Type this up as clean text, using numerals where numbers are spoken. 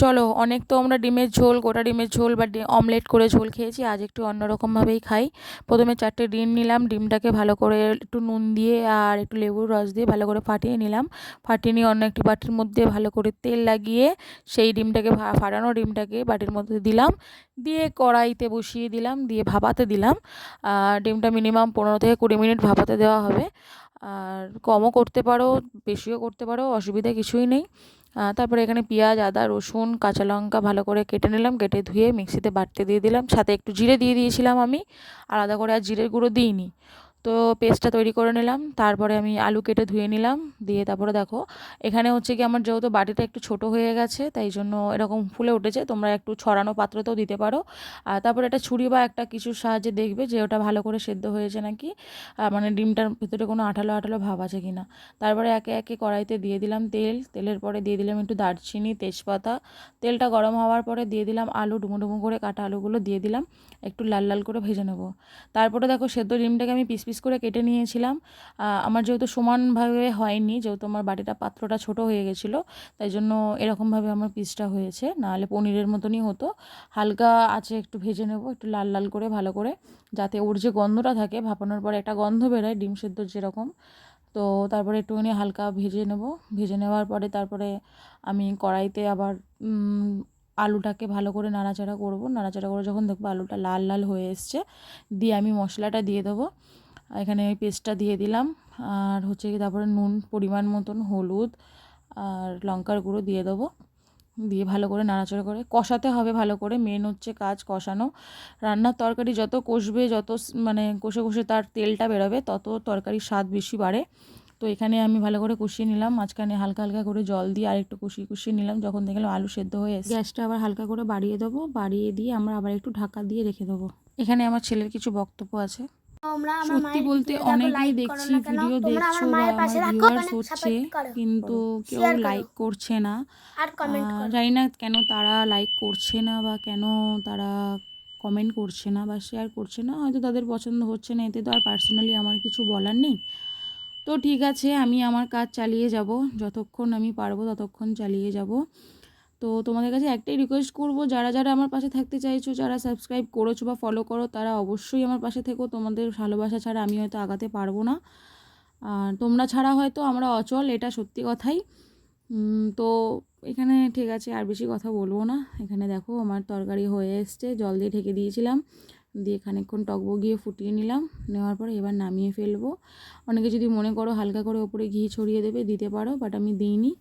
চলো, অনেক তো আমরা ডিমের ঝোল, গোটা ডিমের ঝোল বা অমলেট করে ঝোল খেয়েছি। আজ একটু অন্যরকমভাবেই খাই। প্রথমে 4টে ডিম নিলাম, ডিমটাকে ভালো করে একটু নুন দিয়ে আর একটু লেবুর রস দিয়ে ভালো করে ফাটিয়ে নিলাম। ফাটিয়ে নিয়ে অন্য একটি বাটির মধ্যে ভালো করে তেল লাগিয়ে সেই ডিমটাকে ফাটানো ডিমটাকে বাটির মধ্যে দিলাম, দিয়ে কড়াইতে বসিয়ে দিলাম, দিয়ে ভাপাতে দিলাম। ডিমটা মিনিমাম 15 থেকে 20 মিনিট ভাপাতে দেওয়া হবে। আর কমও করতে পারো, বেশিও করতে পারো, অসুবিধা কিছুই নেই। তারপরে এখানে পেঁয়াজ, আদা, রসুন, কাঁচা লঙ্কা ভালো করে কেটে নিলাম, কেটে ধুয়ে মিক্সিতে বাটতে দিয়ে দিলাম। সাথে একটু জিরে দিয়ে দিয়েছিলাম আমি, আলাদা করে আর জিরের গুঁড়ো দিইনি। তো পেস্টটা তৈরি করে নিলাম। তারপরে আমি আলু কেটে ধুয়ে নিলাম, দিয়ে তারপরে দেখো এখানে হচ্ছে কি আমার যেহেতু বাটিটা একটু ছোট হয়ে গেছে তাই জন্য এরকম ফুলে উঠেছে। তোমরা একটু ছড়ানো পাত্রতেও দিতে পারো। আর তারপরে একটা ছুরি বা একটা কিছুর সাহায্যে দেখবে যে ওটা ভালো করে সেদ্ধ হয়েছে নাকি, মানে ডিমটার ভিতরে কোনো আঠালো আঠালো ভাব আছে কিনা। তারপরে একে একে কড়াইতে দিয়ে দিলাম তেল, তেলের পরে দিয়ে দিলাম একটু দারচিনি, তেজপাতা। তেলটা গরম হওয়ার পরে দিয়ে দিলাম আলু, ডুমো ডুমো করে কাটা আলুগুলো দিয়ে দিলাম, একটু লাল লাল করে ভেজে নেবো। তারপরে দেখো সেদ্ধ ডিমটাকে আমি পিস পিস করে কেটে নিয়েছিলাম। আমার যেহেতু সমানভাবে হয়নি, যেহেতু আমার বাটিটা পাত্রটা ছোট হয়ে গেছিলো, তাই জন্য এরকমভাবে আমার পিসটা হয়েছে, নাহলে পনিরের মতনই হতো। হালকা আছে একটু ভেজে নেবো, একটু লাল লাল করে ভালো করে, যাতে ওর যে গন্ধটা থাকে, ভাপানোর পরে একটা গন্ধ বেরোয় ডিম সেদ্ধর যেরকম। তো তারপরে একটুখানি হালকা ভেজে নেব। ভেজে নেওয়ার পরে তারপরে আমি কড়াইতে আবার আলুটাকে ভালো করে নাড়াচাড়া করব। নাড়াচাড়া করে যখন দেখবো আলুটা লাল লাল হয়ে এসছে, দিয়ে আমি মশলাটা দিয়ে দেবো। এখানে ওই পেস্টটা দিয়ে দিলাম। আর হচ্ছে কি তারপরে নুন পরিমাণ মতন, হলুদ আর লঙ্কার গুঁড়ো দিয়ে দেবো। দিয়ে ভালো করে নাড়াচাড়া করে কষাতে হবে ভালো করে। মেন হচ্ছে কাজ কষানো। রান্নার তরকারি যত কষবে, যত মানে কষে কষে তার তেলটা বেরোবে, তত তরকারির স্বাদ বেশি বাড়ে। তো এখানে আমি ভালো করে কষিয়ে নিলাম, মাঝখানে হালকা হালকা করে জল দিয়ে আরেকটু কষিয়ে কষিয়ে নিলাম। যখন দেখলাম আলু সেদ্ধ হয়ে এসে, গ্যাসটা আবার হালকা করে বাড়িয়ে দেবো। বাড়িয়ে দিয়ে আমরা আবার একটু ঢাকা দিয়ে রেখে দেবো। এখানে আমার ছেলের কিছু বক্তব্য আছে। সত্যি বলতে অনেকেই দেখছি ভিডিও দেখছো বা আমার ভিউয়ার্স হচ্ছে, কিন্তু কেউ লাইক করছে না। জানি না কেন তারা লাইক করছে না, বা কেন তারা কমেন্ট করছে না বা শেয়ার করছে না। হয়তো তাদের পছন্দ হচ্ছে না, এতে তো আর পার্সোনালি আমার কিছু বলার নেই। তো ঠিক আছে, আমি আমার কাজ চালিয়ে যাব, যতক্ষণ আমি পারবো ততক্ষণ চালিয়ে যাব। তো তোমাদের কাছে একটাই রিকোয়েস্ট করব, যারা যারা আমার পাশে থাকতে চাইছো, যারা সাবস্ক্রাইব করেছো বা ফলো করো, তারা অবশ্যই আমার পাশে থেকো। তোমাদের ভালোবাসা ছাড়া আমি হয়তো আগাতে পারবো না, আর তোমরা ছাড়া হয়তো আমরা অচল, এটা সত্যি কথাই। তো এখানে ঠিক আছে, আর বেশি কথা বলবো না। এখানে দেখো আমার তরকারি হয়ে এসছে, জল দিয়ে ঢেকে দিয়েছিলাম, দিয়ে খানিকক্ষণ টকবগিয়ে ফুটিয়ে নিলাম। নেওয়ার পরে এবার নামিয়ে ফেলবো। অনেকে যদি মনে করো হালকা করে ওপরে ঘি ছড়িয়ে দেবে, দিতে পারো, বাট আমি দিইনি।